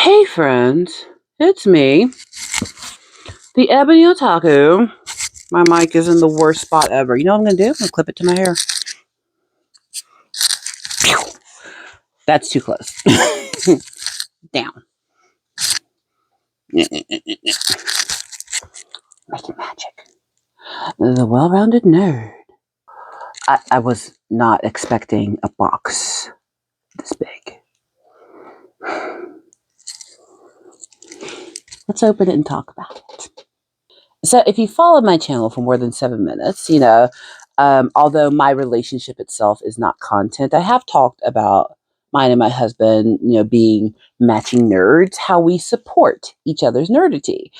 Hey friends, it's me, the Ebony Otaku. My mic is in the worst spot ever. You know what I'm gonna do? I'm gonna clip it to my hair. That's too close. Down. Making magic. The well-rounded nerd. I was not expecting a box this big. Let's open it and talk about it. So if you follow my channel for more than 7 minutes, although my relationship itself is not content, I have talked about mine and my husband, being matching nerds, how we support each other's nerdity.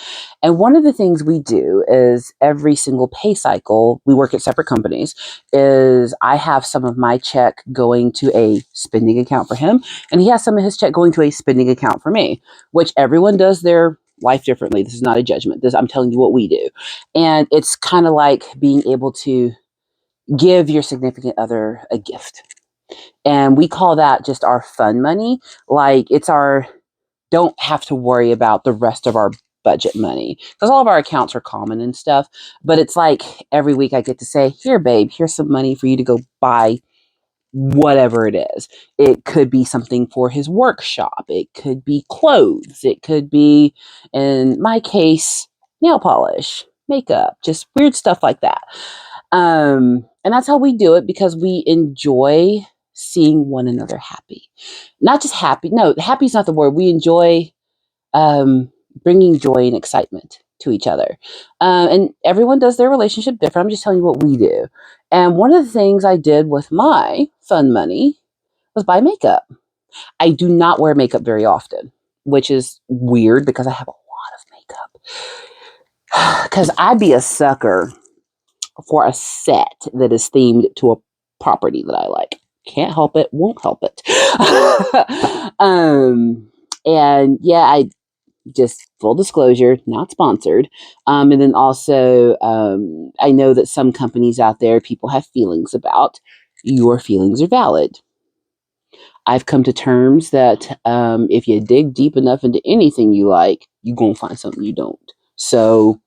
And one of the things we do is every single pay cycle, we work at separate companies, is I have some of my check going to a spending account for him, and he has some of his check going to a spending account for me, which everyone does their life differently. This is not a judgment. I'm telling you what we do. And it's kind of like being able to give your significant other a gift. And we call that just our fun money. Like it's our don't have to worry about the rest of our budget money because all of our accounts are common and stuff. But it's like every week I get to say, here, babe, here's some money for you to go buy whatever it is. It could be something for his workshop. It could be clothes. It could be, in my case, nail polish, makeup, just weird stuff like that. And that's how we do it because we enjoy seeing one another happy. Not just happy. No, happy is not the word. We enjoy bringing joy and excitement to each other. And everyone does their relationship different. I'm just telling you what we do. And one of the things I did with my fun money was buy makeup. I do not wear makeup very often, which is weird because I have a lot of makeup. Because I'd be a sucker for a set that is themed to a property that I like. Can't help it, won't help it. And yeah, I just full disclosure, not sponsored. And then also, I know that some companies out there people have feelings about. Your feelings are valid. I've come to terms that if you dig deep enough into anything you like, you're going to find something you don't. So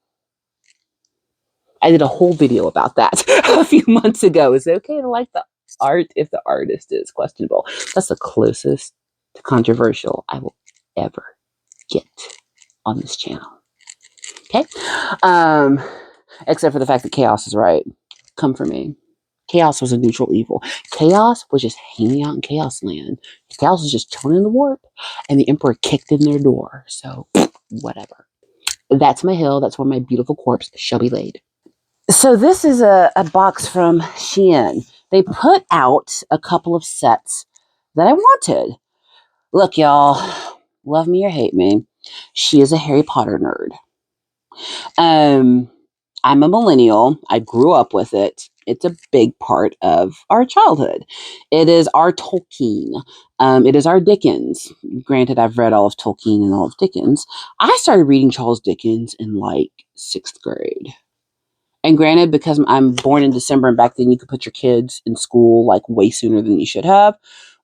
I did a whole video about that a few months ago. Is it okay to like the art if the artist is questionable? That's the closest to controversial I will ever get on this channel. Okay. Except for the fact that chaos is right. Come for me. Chaos was a neutral evil. Chaos was just hanging out in chaos land. Chaos was just chilling in the warp, and the emperor kicked in their door. So, whatever. That's my hill. That's where my beautiful corpse shall be laid. So this is a box from Shein. They put out a couple of sets that I wanted. Look, y'all, love me or hate me, she is a Harry Potter nerd. I'm a millennial. I grew up with it. It's a big part of our childhood. It is our Tolkien. It is our Dickens. Granted, I've read all of Tolkien and all of Dickens. I started reading Charles Dickens in like 6th grade. And granted, because I'm born in December and back then you could put your kids in school like way sooner than you should have.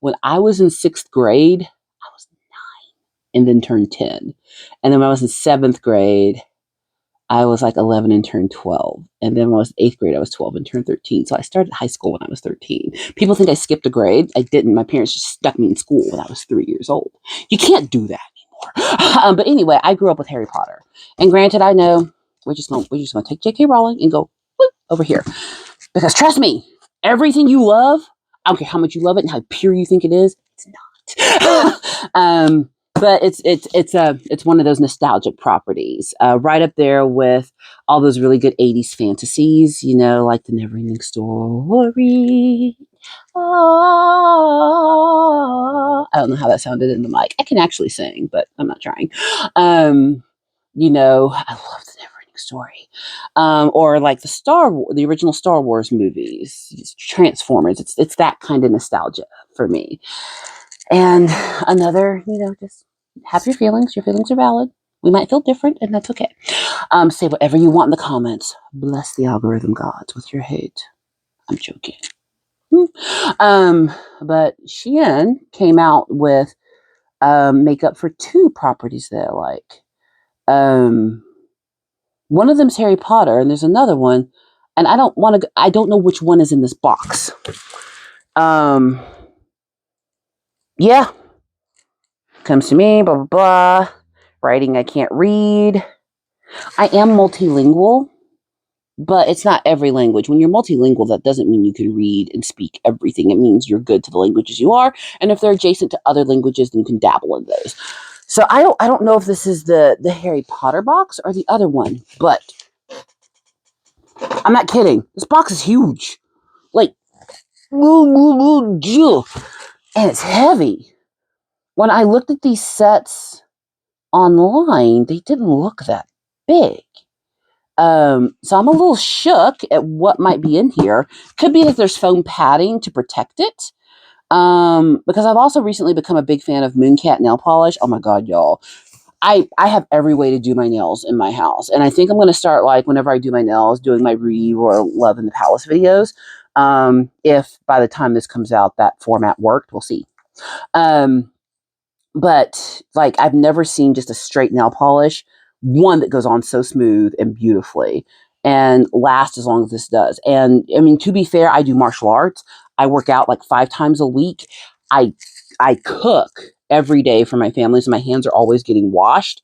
When I was in 6th grade, I was 9 and then turned 10. And then when I was in 7th grade, I was like 11 and turned 12. And then when I was 8th grade, I was 12 and turned 13. So I started high school when I was 13. People think I skipped a grade. I didn't. My parents just stuck me in school when I was 3 years old. You can't do that anymore. But anyway, I grew up with Harry Potter. And granted, I know we're just gonna take J.K. Rowling and go whoop, over here. Because trust me, everything you love, I don't care how much you love it and how pure you think it is, it's not. But it's one of those nostalgic properties, right up there with all those really good 80s fantasies, like the Neverending Story. Oh, I don't know how that sounded in the mic. I can actually sing, but I'm not trying. I love the Neverending Story. Or like the original Star Wars movies, Transformers. It's that kind of nostalgia for me. And another, just have your feelings. Your feelings are valid. We might feel different, and that's okay. Say whatever you want in the comments. Bless the algorithm gods with your hate. I'm joking. But Shein came out with makeup for two properties that I like. One of them's Harry Potter, and there's another one, and I don't know which one is in this box. Yeah, comes to me, blah, blah, blah. Writing I can't read. I am multilingual, but it's not every language. When you're multilingual, that doesn't mean you can read and speak everything. It means you're good to the languages you are, and if they're adjacent to other languages, then you can dabble in those. So I don't know if this is the Harry Potter box or the other one, but I'm not kidding. This box is huge. Like, and it's heavy. When I looked at these sets online, they didn't look that big. So I'm a little shook at what might be in here. Could be that there's foam padding to protect it. Because I've also recently become a big fan of Mooncat nail polish. Oh my God, y'all. I have every way to do my nails in my house. And I think I'm going to start, like, whenever I do my nails, doing my Royal Love in the Palace videos. If by the time this comes out, that format worked, we'll see. But like, I've never seen just a straight nail polish, one that goes on so smooth and beautifully and lasts as long as this does. And I mean, to be fair, I do martial arts. I work out like 5 times a week. I cook every day for my family, so my hands are always getting washed.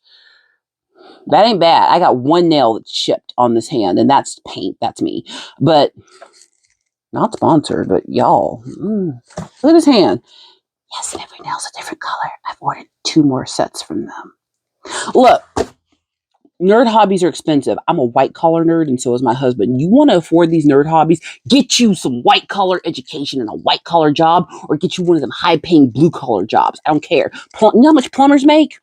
That ain't bad. I got one nail that's chipped on this hand, and that's paint. That's me. But not sponsored, but y'all, look at his hand. Yes, every nail's a different color. I've ordered 2 more sets from them. Look, nerd hobbies are expensive. I'm a white collar nerd, and so is my husband. You want to afford these nerd hobbies? Get you some white collar education and a white collar job, or get you one of them high paying blue collar jobs. I don't care. You know how much plumbers make?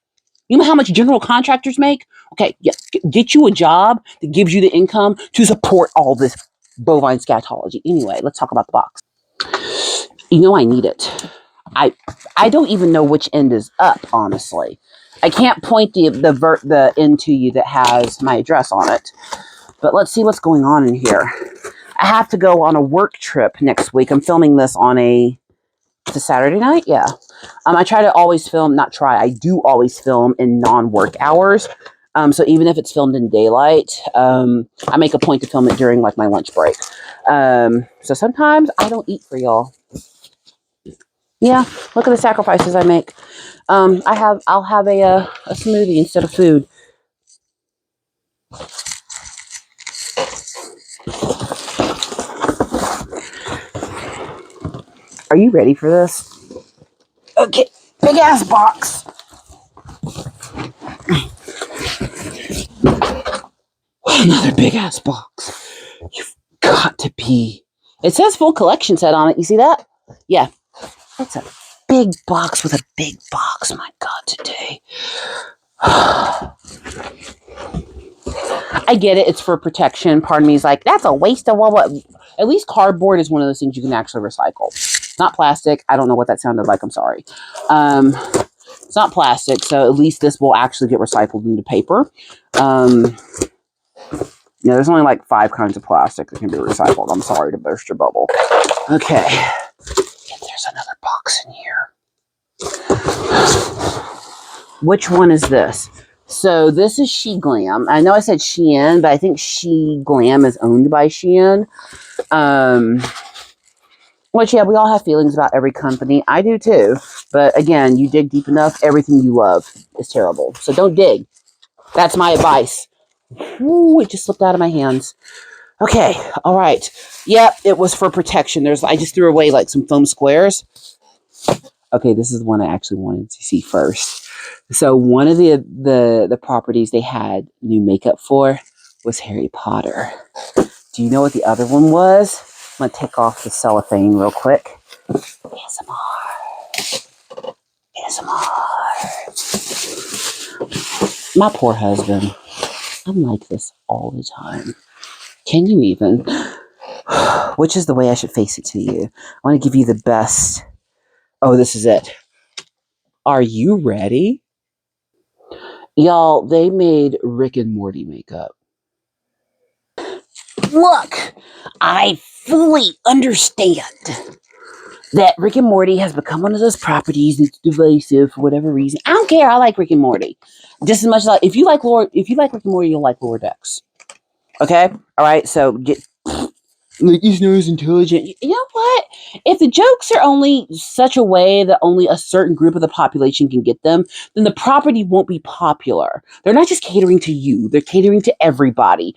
You know how much general contractors make? Okay, yeah, get you a job that gives you the income to support all this bovine scatology. Anyway, let's talk about the box. You know I need it. I don't even know which end is up, honestly. I can't point the end to you that has my address on it. But let's see what's going on in here. I have to go on a work trip next week. I'm filming this on it's a Saturday night? Yeah. I try to always film, not try, I do always film in non-work hours. So even if it's filmed in daylight, I make a point to film it during like my lunch break. So sometimes I don't eat for y'all. Yeah, look at the sacrifices I make. I'll have a smoothie instead of food. Are you ready for this? Okay, big ass box. Another big ass box. You've got to be. It says full collection set on it. You see that? Yeah. It's a big box with a big box. My God, today. I get it. It's for protection. Part of me is like, that's a waste of what. At least cardboard is one of those things you can actually recycle. It's not plastic. I don't know what that sounded like. I'm sorry. It's not plastic, so at least this will actually get recycled into paper. There's only like 5 kinds of plastic that can be recycled. I'm sorry to burst your bubble. Okay. There's another box in here. Which one is this? So this is Sheglam. I know I said Shein, but I think Sheglam is owned by Shein. Which, yeah, we all have feelings about every company. I do too. But again, you dig deep enough, everything you love is terrible. So don't dig. That's my advice. Ooh, it just slipped out of my hands. Okay, all right. Yep, it was for protection. I just threw away like some foam squares. Okay, this is the one I actually wanted to see first. So one of the properties they had new makeup for was Harry Potter. Do you know what the other one was? I'm going to take off the cellophane real quick. ASMR. My poor husband. I'm like this all the time. Can you even? Which is the way I should face it to you? I want to give you the best. Oh, this is it. Are you ready? Y'all, they made Rick and Morty makeup. Look, I fully understand that Rick and Morty has become one of those properties that's divisive for whatever reason. I don't care. I like Rick and Morty just as much as if you like Rick and Morty, you'll like Lower Decks. Okay, all right. So get like he's not as intelligent. You know what? If the jokes are only such a way that only a certain group of the population can get them, then the property won't be popular. They're not just catering to you; they're catering to everybody.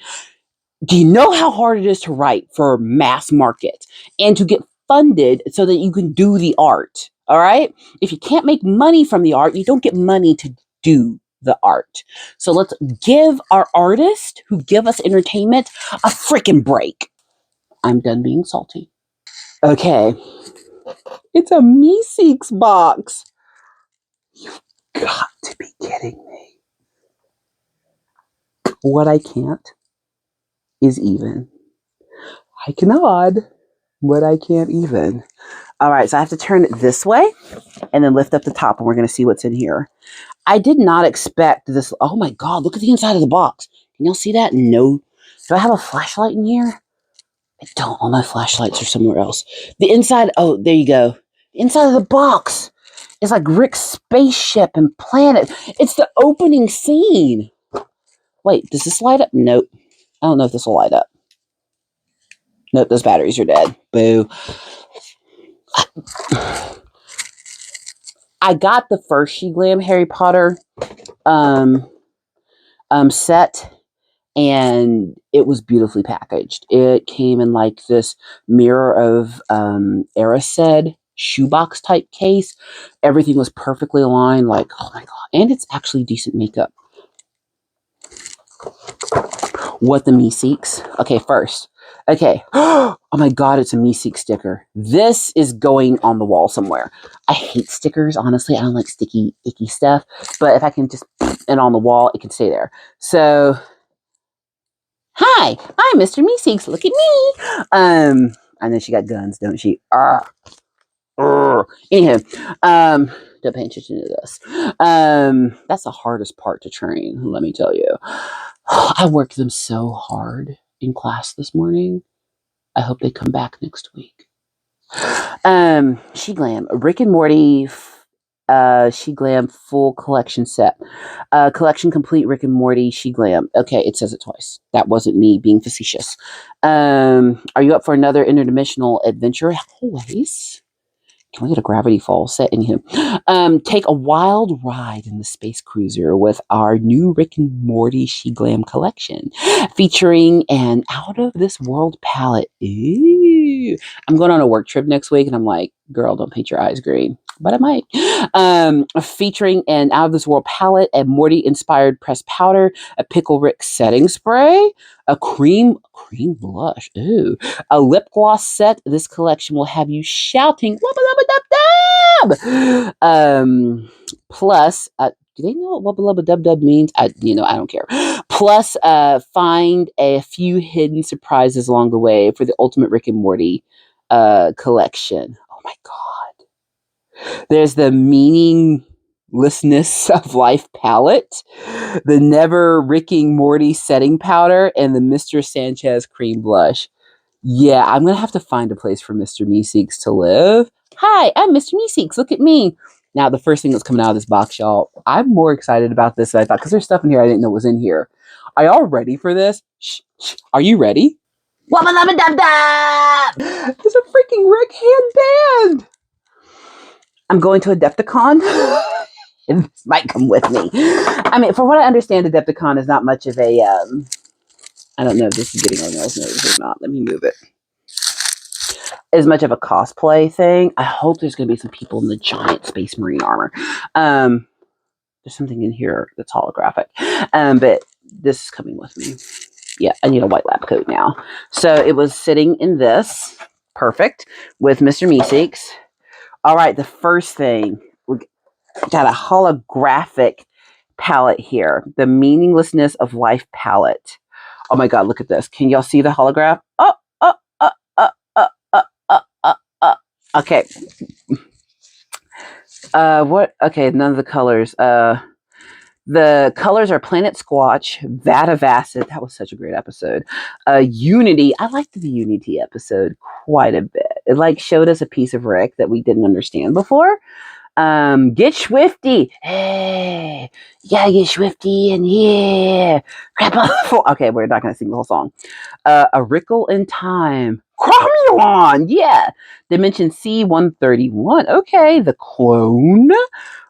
Do you know how hard it is to write for mass market and to get funded so that you can do the art? All right. If you can't make money from the art, you don't get money to do the art. So let's give our artists who give us entertainment a freaking break. I'm done being salty. Okay. It's a Meeseeks box. You've got to be kidding me. What I can't is even. I can nod, but I can't even. All right, so I have to turn it this way and then lift up the top, and we're going to see what's in here. I did not expect this. Oh my God, look at the inside of the box. Can y'all see that? No. Do I have a flashlight in here? I don't. All my flashlights are somewhere else. The inside, oh, there you go. The inside of the box is like Rick's spaceship and planet. It's the opening scene. Wait, does this light up? Nope. I don't know if this will light up. Nope, those batteries are dead. Boo. I got the first Sheglam Harry Potter set, and it was beautifully packaged. It came in like this mirror of Aerosed shoebox type case. Everything was perfectly aligned. Like, oh my God. And it's actually decent makeup. What the Meeseeks? Okay, first. Okay. Oh my God, it's a Meeseeks sticker. This is going on the wall somewhere. I hate stickers, honestly. I don't like sticky, icky stuff. But if I can just put it on the wall, it can stay there. So, hi, I'm Mr. Meeseeks. Look at me. I know she got guns, don't she? Anywho, don't pay attention to this. That's the hardest part to train, let me tell you. I worked them so hard in class this morning. I hope they come back next week. Sheglam, Rick and Morty, Sheglam full collection set. Collection complete, Rick and Morty, Sheglam. Okay, it says it twice. That wasn't me being facetious. Are you up for another interdimensional adventure? Always. Can we get a Gravity Falls set in here? Take a wild ride in the space cruiser with our new Rick and Morty Sheglam collection, featuring an out-of-this-world palette. Ooh. I'm going on a work trip next week, and I'm like, girl, don't paint your eyes green. But I might. Featuring an out-of-this-world palette, a Morty-inspired pressed powder, a Pickle Rick setting spray, a cream blush. Ooh. A lip gloss set. This collection will have you shouting, wubba lubba dub dub. Plus, do they know what wubba lubba dub dub means? I don't care. Plus, find a few hidden surprises along the way for the ultimate Rick and Morty collection. Oh my God. There's the meaninglessness of life palette, the never Ricking Morty setting powder, and the Mr. Sanchez cream blush. Yeah, I'm going to have to find a place for Mr. Meeseeks to live. Hi, I'm Mr. Meeseeks. Look at me. Now, the first thing that's coming out of this box, y'all, I'm more excited about this than I thought because there's stuff in here I didn't know was in here. Are y'all ready for this? Shh. Are you ready? Wubba lubba dub dub! There's a freaking Rick handband! I'm going to Adepticon. And this might come with me. I mean, for what I understand, Adepticon is not much of a, I don't know if this is getting on y'all's nerves or not. Let me move it. As much of a cosplay thing. I hope there's going to be some people in the giant Space Marine armor. There's something in here that's holographic. But this is coming with me. Yeah, I need a white lab coat now. So it was sitting in this. Perfect. With Mr. Meeseeks. All right, the first thing. We got a holographic palette here. The Meaninglessness of Life palette. Oh my God, look at this. Can y'all see the holograph? Okay. What? Okay, none of the colors. The colors are Planet Squatch, Vat of Acid. That was such a great episode. Unity. I liked the Unity episode quite a bit. It like showed us a piece of Rick that we didn't understand before. Get swifty. Hey, you gotta get swifty and yeah. Crap on the floor. Okay, we're not gonna sing the whole song. A Rickle in Time. Cromulon, yeah. Dimension C-131. Okay, the Clone.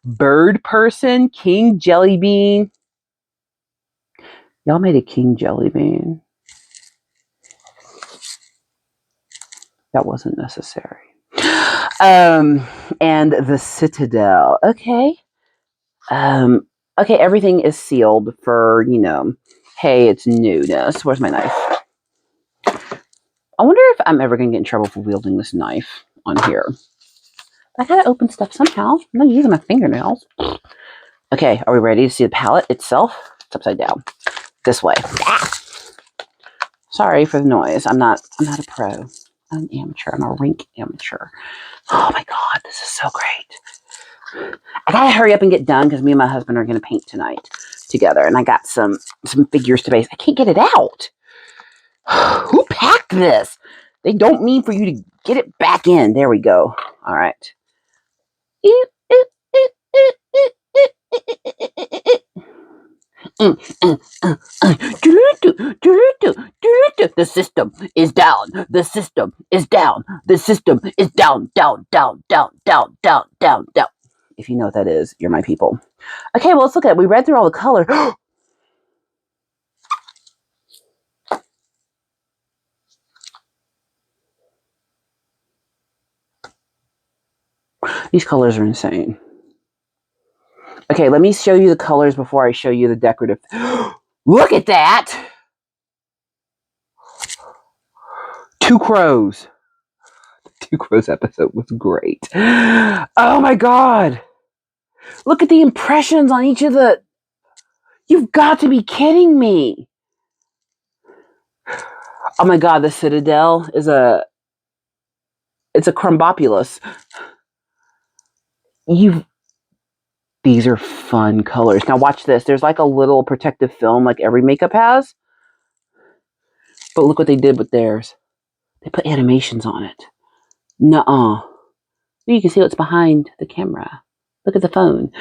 Bird Person. King Jellybean. Y'all made a King Jellybean. That wasn't necessary. And the Citadel. Okay. Okay, everything is sealed for, hey, it's newness. Where's my knife? I wonder if I'm ever going to get in trouble for wielding this knife on here. I gotta open stuff somehow. I'm not using my fingernails. Okay, are we ready to see the palette itself? It's upside down. This way. Ah! Sorry for the noise. I'm not a pro. I'm an amateur. I'm a rink amateur. Oh my god, this is so great. I gotta hurry up and get done because me and my husband are gonna paint tonight together, and I got some figures to base. I can't get it out. Who packed this? They don't mean for you to get it back in. There we go. All right. The system is down. The system is down. The system is down, down, down, down, down, down, down, down. If you know what that is, you're my people. Okay, well, let's look at it. We read through all the color. These colors are insane. Okay, let me show you the colors before I show you the decorative. Look at that! Two Crows. Two Crows episode was great. Oh my god! Look at the impressions on each of the... You've got to be kidding me! Oh my god, the Citadel is a... It's a Crumbopulus. These are fun colors. Now watch this. There's like a little protective film like every makeup has. But look what they did with theirs. They put animations on it. Nuh-uh. You can see what's behind the camera. Look at the phone.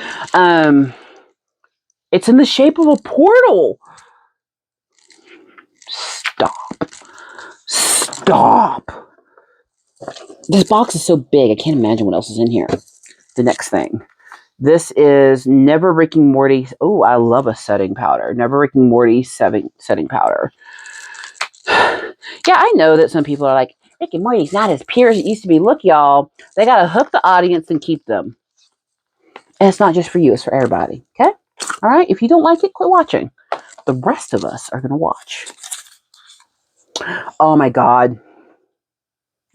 It's in the shape of a portal. Stop. Stop. This box is so big, I can't imagine what else is in here. The next thing. This is Never Rick and Morty. Oh, I love a setting powder. Never Rick and Morty setting powder. Yeah, I know that some people are like, Rick and Morty's not as pure as it used to be. Look, y'all, they got to hook the audience and keep them. And it's not just for you, it's for everybody. Okay? All right? If you don't like it, quit watching. The rest of us are going to watch. Oh, my God.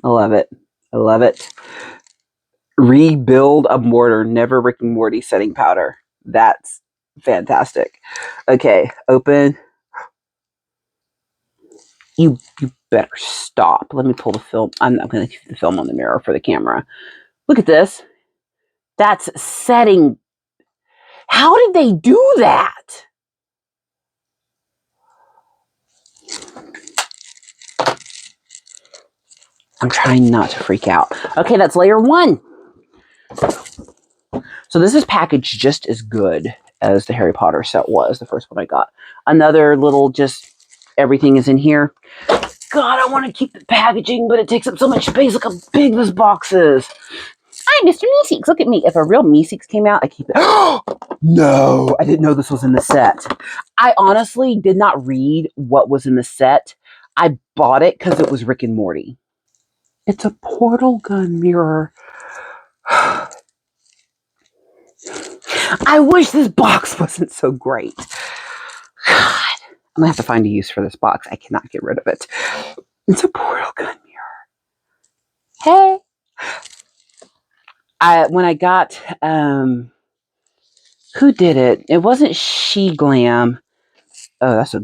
I love it. I love it. Rebuild a mortar. Never Rick and Morty setting powder. That's fantastic. Okay, open. You better stop. Let me pull the film. I'm going to keep the film on the mirror for the camera. Look at this. That's setting. How did they do that? I'm trying not to freak out. Okay, that's layer 1. So this is packaged just as good as the Harry Potter set was, the first one I got. Another little just everything is in here. God, I want to keep the packaging, but it takes up so much space. Look how big this box is. Hi, Mr. Meeseeks. Look at me. If a real Meeseeks came out, I keep it. No, I didn't know this was in the set. I honestly did not read what was in the set. I bought it because it was Rick and Morty. It's a portal gun mirror. I wish this box wasn't so great. God, I'm going to have to find a use for this box. I cannot get rid of it. It's a portal gun mirror. Hey. When I got, who did it? It wasn't Sheglam. Oh, that's a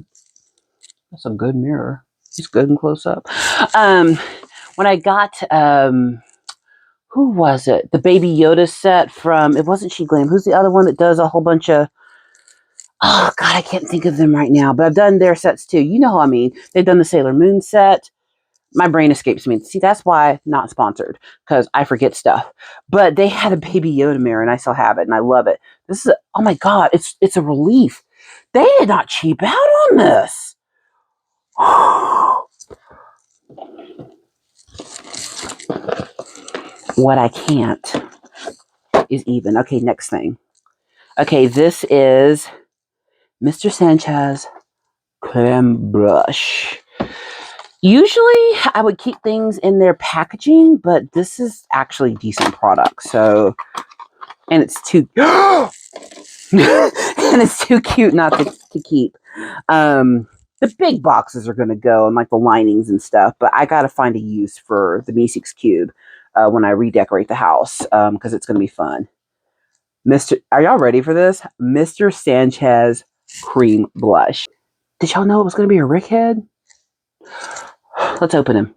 good mirror. It's good and close up. When I got, who was it? The Baby Yoda set from, it wasn't Sheglam. Who's the other one that does a whole bunch of, oh, God, I can't think of them right now. But I've done their sets too. You know who I mean. They've done the Sailor Moon set. My brain escapes me. See, that's why not sponsored, because I forget stuff. But they had a Baby Yoda mirror, and I still have it, and I love it. This is oh my god, it's a relief. They did not cheap out on this. What I can't is even. Okay, next thing. Okay, this is Mr. Sanchez Creme Brush. Usually, I would keep things in their packaging, but this is actually a decent product. So, and it's too, and it's too cute not to keep. The big boxes are going to go and like the linings and stuff, but I got to find a use for the Meeseeks Cube when I redecorate the house because it's going to be fun. Are y'all ready for this? Mr. Sanchez Cream Blush. Did y'all know it was going to be a Rick head? Let's open him.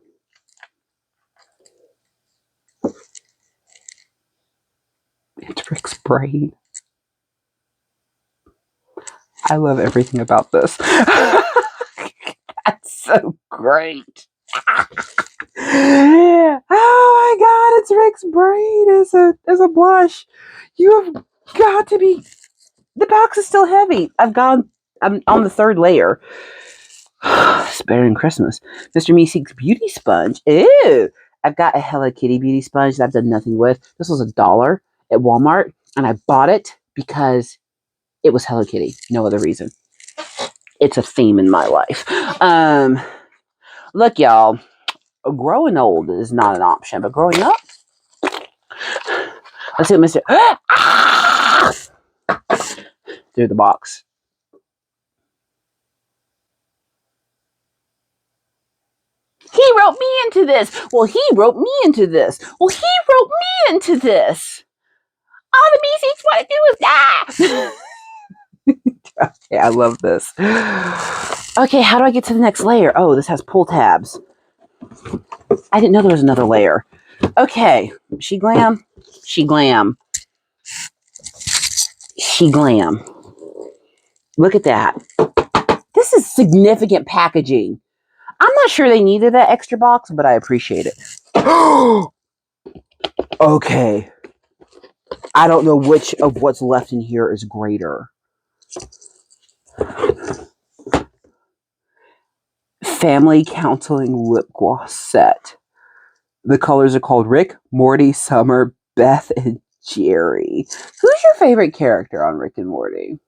It's Rick's brain. I love everything about this. That's so great. Oh my god, it's Rick's brain as a blush. You have got to be. The box is still heavy. I'm on the third layer. Sparing Christmas. Mr. Meeseeks Beauty Sponge. Ew. I've got a Hello Kitty beauty sponge that I've done nothing with. This was $1 at Walmart, and I bought it because it was Hello Kitty. No other reason. It's a theme in my life. Look, y'all. Growing old is not an option, but growing up. Let's see what Mr. Through the box. He wrote me into this. Well, he wrote me into this. Well, he wrote me into this. All the Meeseeks want to do is die. Okay, I love this. Okay, how do I get to the next layer? Oh, this has pull tabs. I didn't know there was another layer. Okay, Sheglam. Look at that. This is significant packaging. I'm not sure they needed that extra box, but I appreciate it. Okay. I don't know which of what's left in here is greater. Family Counseling Lip Gloss Set. The colors are called Rick, Morty, Summer, Beth, and Jerry. Who's your favorite character on Rick and Morty?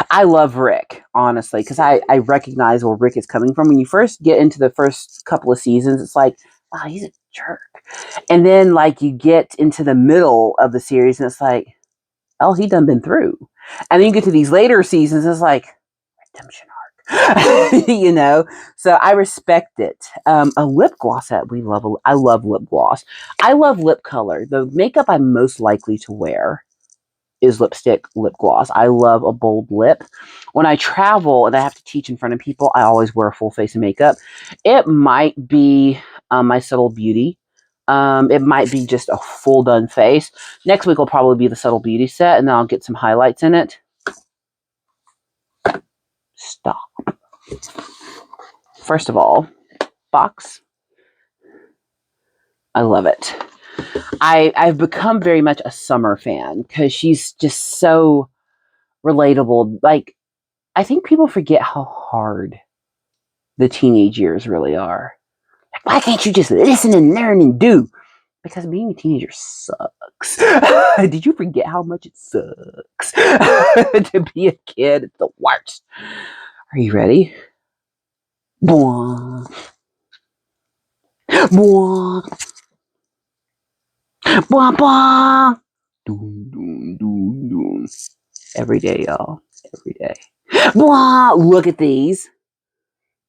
I love Rick, honestly, because I recognize where Rick is coming from. When you first get into the first couple of seasons, it's like, wow, he's a jerk. And then, like, you get into the middle of the series, and it's like, oh, he done been through. And then you get to these later seasons, and it's like, redemption arc. You know? So I respect it. A lip gloss that I love lip gloss. I love lip color. The makeup I'm most likely to wear is lipstick, lip gloss. I love a bold lip. When I travel and I have to teach in front of people, I always wear a full face of makeup. It might be my Subtle Beauty. It might be just a full done face. Next week will probably be the Subtle Beauty set, and then I'll get some highlights in it. Stop. First of all, box. I love it. I've become very much a Summer fan because she's just so relatable. Like, I think people forget how hard the teenage years really are. Like, why can't you just listen and learn and do? Because being a teenager sucks. Did you forget how much it sucks to be a kid? It's the worst. Are you ready? Bwah. Bwah. Bwah, bwah. Doom, doom, doom, doom. Every day, y'all. Every day. Bwah. Look at these.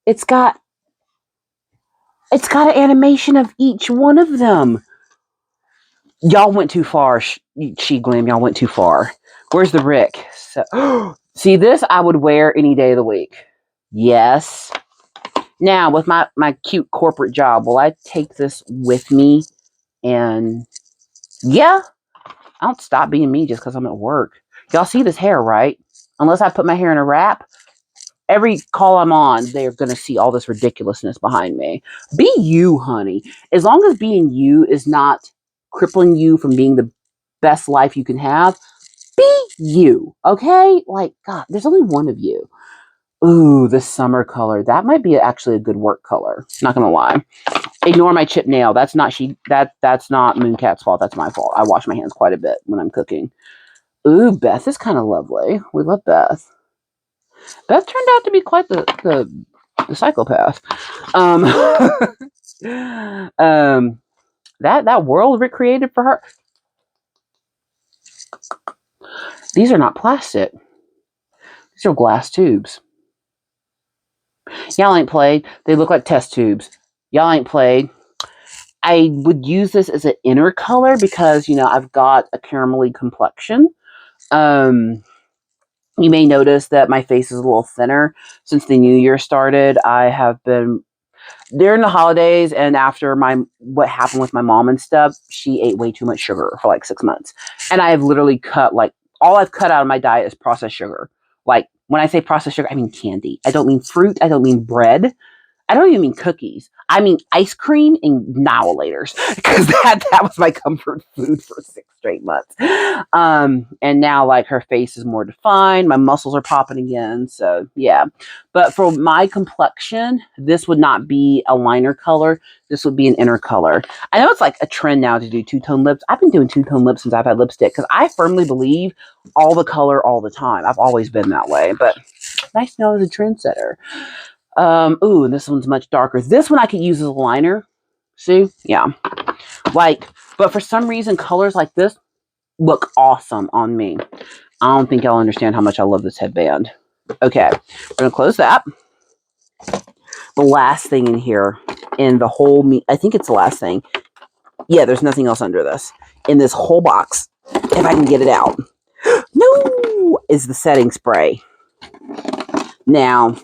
It's got an animation of each one of them. Y'all went too far, Sheglam. Y'all went too far. Where's the Rick? So, see, this I would wear any day of the week. Yes. Now, with my cute corporate job, will I take this with me? And yeah, I don't stop being me just because I'm at work. Y'all see this hair, right? Unless I put my hair in a wrap, every call I'm on, they're going to see all this ridiculousness behind me. Be you, honey. As long as being you is not crippling you from being the best life you can have, be you, okay? Like, God, there's only one of you. Ooh, the summer color. That might be actually a good work color. Not gonna lie. Ignore my chipped nail. That's not that's not Mooncat's fault. That's my fault. I wash my hands quite a bit when I'm cooking. Ooh, Beth is kind of lovely. We love Beth. Beth turned out to be quite the psychopath. Um, that world Rick created for her. These are not plastic. These are glass tubes. Y'all ain't played. They look like test tubes. Y'all ain't played. I would use this as an inner color because, I've got a caramelly complexion. You may notice that my face is a little thinner since the new year started. I have been during the holidays and after what happened with my mom and stuff. She ate way too much sugar for like 6 months, and I have literally cut all I've cut out of my diet is processed sugar. Like when I say processed sugar, I mean candy. I don't mean fruit. I don't mean bread. I don't even mean cookies. I mean ice cream and Nowalators because that was my comfort food for 6 straight months. And now like her face is more defined, my muscles are popping again. So yeah, but for my complexion, this would not be a liner color. This would be an inner color. I know it's like a trend now to do two-tone lips. I've been doing two-tone lips since I've had lipstick because I firmly believe all the color all the time. I've always been that way, but nice to know as a trendsetter. Ooh, and this one's much darker. This one I could use as a liner. See? Yeah. But for some reason, colors like this look awesome on me. I don't think y'all understand how much I love this headband. Okay, we're going to close that. The last thing in here, in the whole, I think it's the last thing. Yeah, there's nothing else under this. In this whole box, if I can get it out. No! Is the setting spray. Now,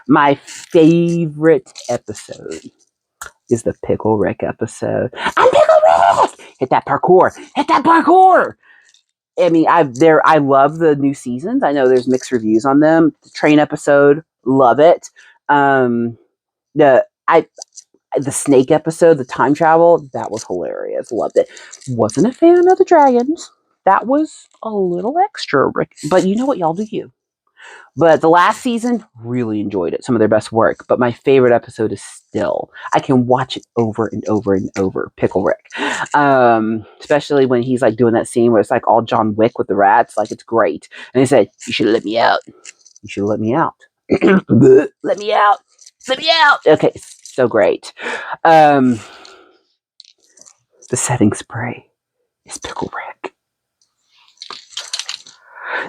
my favorite episode is the Pickle Rick episode. I'm Pickle Rick! Hit that parkour! Hit that parkour! I mean, I love the new seasons. I know there's mixed reviews on them. The train episode, love it. The snake episode, the time travel, that was hilarious. Loved it. Wasn't a fan of the dragons. That was a little extra, Rick. But you know what? Y'all do you. But the last season, really enjoyed it. Some of their best work. But my favorite episode is still, I can watch it over and over and over. Pickle Rick. Especially when he's like doing that scene where it's like all John Wick with the rats. Like it's great. And he said, you should have let me out. You should have let me out. Let me out. Let me out. Okay. So great. The setting spray is Pickle Rick.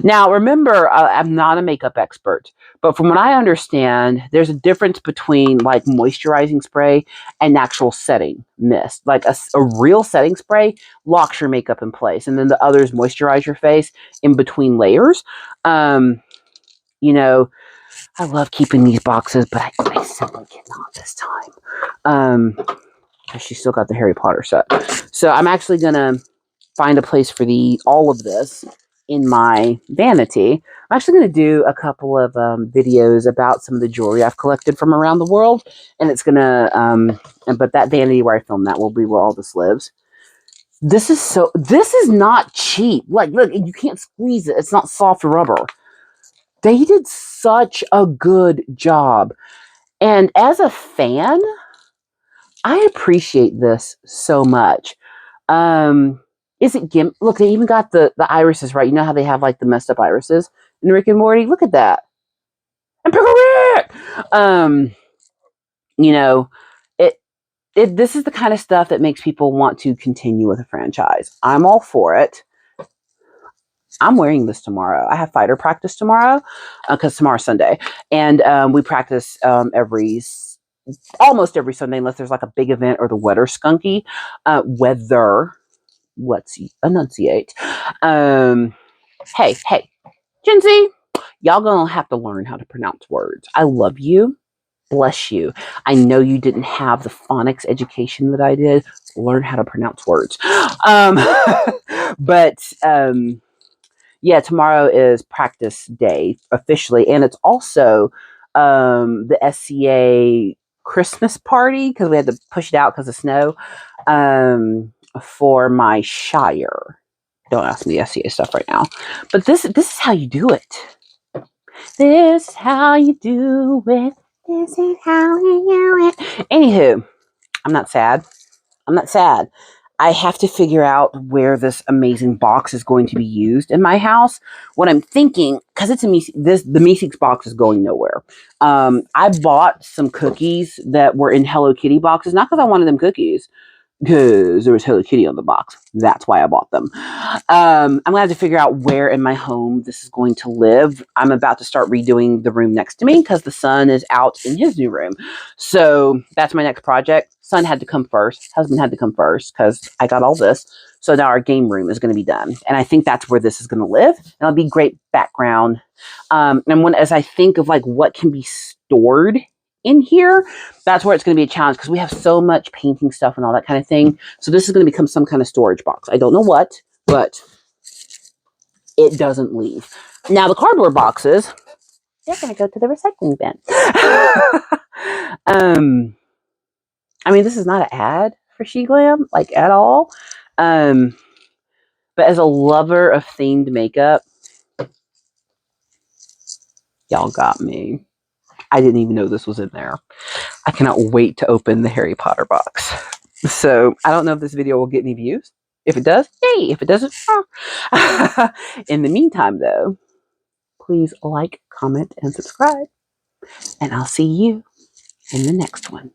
Now, remember, I'm not a makeup expert, but from what I understand, there's a difference between like moisturizing spray and actual setting mist. Like a real setting spray locks your makeup in place, and then the others moisturize your face in between layers. I love keeping these boxes, but I simply cannot this time. She still got the Harry Potter set. So I'm actually going to find a place for all of this in my vanity. I'm actually going to do a couple of videos about some of the jewelry I've collected from around the world. And it's going to, but that vanity where I filmed that will be where all this lives. This is not cheap. Like, look, you can't squeeze it. It's not soft rubber. They did such a good job. And as a fan, I appreciate this so much. Is it gimp? Look, they even got the irises, right? You know how they have like the messed up irises in Rick and Morty? Look at that. And Pickle Rick! This is the kind of stuff that makes people want to continue with a franchise. I'm all for it. I'm wearing this tomorrow. I have fighter practice tomorrow because tomorrow's Sunday. And we practice almost every Sunday unless there's like a big event or the weather skunky. Weather. Let's enunciate. Hey, Gen Z, y'all gonna have to learn how to pronounce words. I love you. Bless you. I know you didn't have the phonics education that I did. Learn how to pronounce words. Um, but yeah, tomorrow is practice day officially, and it's also the SCA Christmas party because we had to push it out because of snow for my shire. Don't ask me the SCA stuff right now, but this is how you do it. This is how you do it. This is how you do it. Anywho, I'm not sad. I'm not sad. I have to figure out where this amazing box is going to be used in my house. What I'm thinking, because it's a the Meeseeks box is going nowhere. I bought some cookies that were in Hello Kitty boxes, not because I wanted them cookies, because there was Hello Kitty on the box. That's why I bought them. I'm gonna have to figure out where in my home this is going to live. I'm about to start redoing the room next to me because the son is out in his new room. So that's my next project. Son had to come first. Husband had to come first because I got all this. So now our game room is going to be done, and I think that's where this is going to live. And it'll be great background. As I think of like what can be stored in here, that's where it's going to be a challenge because we have so much painting stuff and all that kind of thing. So this is going to become some kind of storage box. I don't know what, but it doesn't leave. Now the cardboard boxes, they're going to go to the recycling bin. This is not an ad for Sheglam, like at all. But as a lover of themed makeup, y'all got me. I didn't even know this was in there. I cannot wait to open the Harry Potter box. So I don't know if this video will get any views. If it does, yay. If it doesn't, in the meantime, though, please like, comment, and subscribe. And I'll see you in the next one.